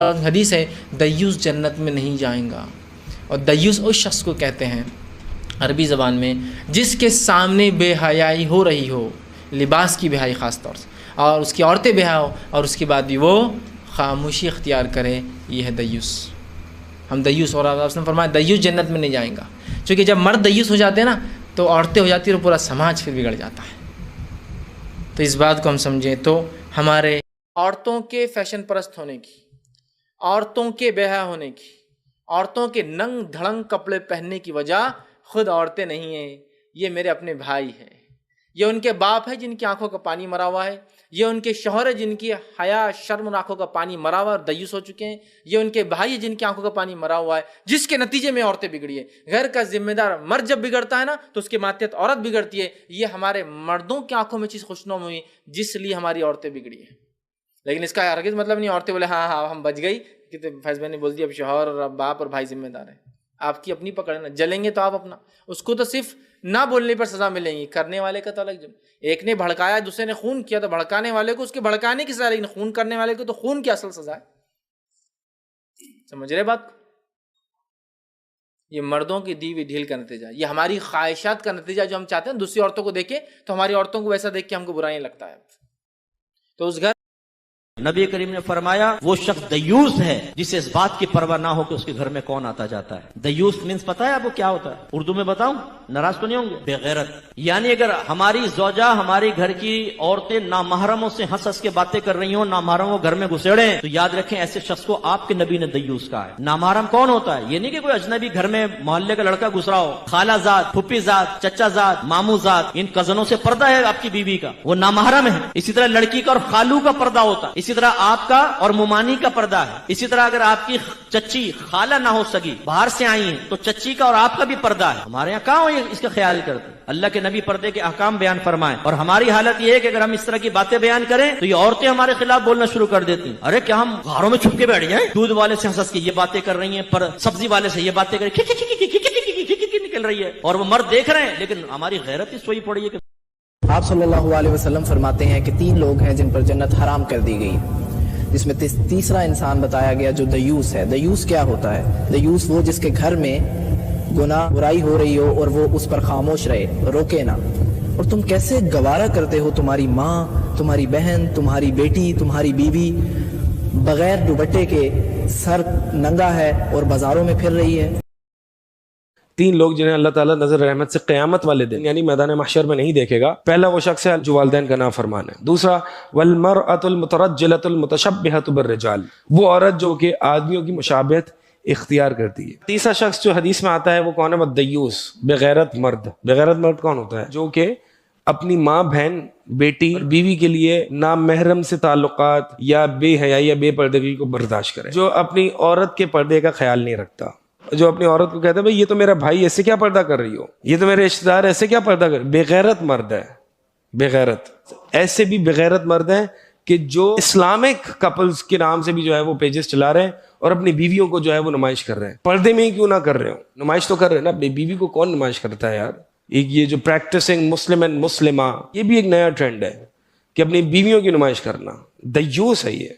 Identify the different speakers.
Speaker 1: حدیث ہے دیوس جنت میں نہیں جائیں گا، اور دیوس اس شخص کو کہتے ہیں عربی زبان میں جس کے سامنے بے حیائی ہو رہی ہو، لباس کی بے حیائی خاص طور سے، اور اس کی عورتیں بے حیا ہو اور اس کے بعد بھی وہ خاموشی اختیار کرے، یہ ہے دیوس۔ ہم دیوس، اور آپ نے فرمایا دیوس جنت میں نہیں جائیں گا، چونکہ جب مرد دیوس ہو جاتے ہیں نا تو عورتیں ہو جاتی ہیں اور پورا سماج پھر بگڑ جاتا ہے۔ تو اس بات کو ہم سمجھیں تو ہمارے عورتوں کے فیشن پرست ہونے کی، عورتوں کے بے حیا ہونے کی، عورتوں کے ننگ دھڑنگ کپڑے پہننے کی وجہ خود عورتیں نہیں ہیں، یہ میرے اپنے بھائی ہیں، یہ ان کے باپ ہے جن کی آنکھوں کا پانی مرا ہوا ہے، یہ ان کے شوہر ہے جن کی حیا شرم اور آنکھوں کا پانی مرا ہوا اور دیوس ہو چکے ہیں، یہ ان کے بھائی ہے جن کی آنکھوں کا پانی مرا ہوا ہے، جس کے نتیجے میں عورتیں بگڑی ہیں۔ گھر کا ذمہ دار مرد جب بگڑتا ہے نا تو اس کے ماتحت عورت بگڑتی ہے۔ یہ ہمارے مردوں کی آنکھوں میں چیز خوشنما ہوئی جس لیے ہماری عورتیں بگڑی ہیں، لیکن اس کا ہرگز مطلب نہیں عورتیں بولے ہاں ہاں ہم بچ گئی، کہ فیض بھائی نے بول دیا اب شوہر اور باپ اور بھائی ذمہ دار ہیں۔ آپ کی اپنی پکڑ ہے نا، جلیں گے تو آپ اپنا، اس کو تو صرف نہ بولنے پر سزا ملیں گی، کرنے والے کا تو الگ۔ جب ایک نے بھڑکایا دوسرے نے خون کیا تو بھڑکانے والے کو اس کے بھڑکانے کی سزا، لیکن خون کرنے والے کو تو خون کی اصل سزا ہے۔ سمجھ رہے بات کو؟ یہ مردوں کی دی ہوئی ڈھیل کا نتیجہ، یہ ہماری خواہشات کا نتیجہ، جو ہم چاہتے ہیں دوسری عورتوں کو دیکھیں تو ہماری عورتوں کو ویسا دیکھ کے ہم کو برا نہیں لگتا ہے۔ تو اس گھر
Speaker 2: نبی کریم نے فرمایا وہ شخص دیوس ہے جسے اس بات کی پرواہ نہ ہو کہ اس کے گھر میں کون آتا جاتا ہے۔ دیوس مینس پتہ ہے آپ کو کیا ہوتا ہے؟ اردو میں بتاؤں، ناراض تو نہیں ہوں گے؟ بے غیرت۔ یعنی اگر ہماری زوجہ، ہماری گھر کی عورتیں نامحرموں سے ہنس ہنس کے باتیں کر رہی ہوں، نامحرم وہ گھر میں گھسیڑے ہیں، تو یاد رکھیں ایسے شخص کو آپ کے نبی نے دیوس کہا ہے۔ نامحرم کون ہوتا ہے؟ یہ نہیں کہ کوئی اجنبی گھر میں محلے کا لڑکا گھسرا ہو، خالہ زاد، پھپھی زاد، چچا زاد، ماموں زاد، ان کزنوں سے پردہ ہے آپ کی بیوی کا، وہ نامحرم ہے۔ اسی طرح لڑکی کا اور خالو کا پردہ ہوتا ہے، اسی طرح آپ کا اور ممانی کا پردہ ہے۔ اسی طرح اگر آپ کی چچی خالہ نہ ہو سکی، باہر سے آئی ہیں، تو چچی کا اور آپ کا بھی پردہ ہے۔ ہمارے یہاں کہاں اس کا خیال کرتے؟ اللہ کے نبی پردے کے احکام بیان فرمائیں، اور ہماری حالت یہ ہے کہ اگر ہم اس طرح کی باتیں بیان کریں تو یہ عورتیں ہمارے خلاف بولنا شروع کر دیتی ہیں۔ ارے کیا ہم غاروں میں چھپ کے بیٹھ جائیں؟ دودھ والے سے ہنس کے یہ باتیں کر رہی ہیں، پر سبزی والے سے یہ باتیں کر نکل رہی ہے، اور وہ مرد دیکھ رہے ہیں، لیکن ہماری غیرت ہی سوئی پڑی ہے کہ
Speaker 3: آپ صلی اللہ علیہ وسلم فرماتے ہیں کہ 3 لوگ ہیں جن پر جنت حرام کر دی گئی، جس میں تیسرا انسان بتایا گیا جو دیوس ہے۔ دیوس کیا ہوتا ہے؟ دیوس وہ جس کے گھر میں گناہ برائی ہو رہی ہو اور وہ اس پر خاموش رہے، روکے نہ۔ اور تم کیسے گوارا کرتے ہو تمہاری ماں، تمہاری بہن، تمہاری بیٹی، تمہاری بیوی بغیر دوپٹے کے سر ننگا ہے اور بازاروں میں پھر رہی ہے؟
Speaker 4: 3 لوگ جنہیں اللہ تعالیٰ نظر رحمت سے قیامت والے دن یعنی میدان محشر میں نہیں دیکھے گا۔ پہلا وہ شخص ہے جو والدین کا نافرمان ہے۔ دوسرا والمرأة المترجلة المتشبہة بالرجال، وہ عورت جو کہ آدمیوں کی مشابہت اختیار کرتی ہے۔ تیسرا شخص جو حدیث میں آتا ہے وہ کون ہے؟ وہ دیوس، بغیرت مرد۔ بغیرت مرد کون ہوتا ہے؟ جو کہ اپنی ماں، بہن، بیٹی اور بیوی کے لیے نامحرم سے تعلقات یا بے حیائی یا بے پردگی کو برداشت کرے، جو اپنی عورت کے پردے کا خیال نہیں رکھتا، جو اپنی عورت کو کہتا ہے بھئی یہ تو میرا بھائی، ایسے کیا پردہ کر رہی ہو، یہ تو میرے رشتہ دار، ایسے کیا پردہ کر۔ بغیرت مرد ہے، بغیرت۔ ایسے بھی بغیرت مرد ہیں کہ جو اسلامک کپلز کے نام سے بھی جو ہے وہ پیجز چلا رہے ہیں اور اپنی بیویوں کو جو ہے وہ نمائش کر رہے ہیں۔ پردے میں ہی کیوں نہ کر رہے ہو، نمائش تو کر رہے ہیں نا، اپنی بیوی کو کون نمائش کرتا ہے یار۔ ایک یہ جو پریکٹسنگ مسلم اینڈ مسلمہ، یہ بھی ایک نیا ٹرینڈ ہے کہ اپنی بیویوں کی نمائش کرنا۔ دیوس ہے یہ۔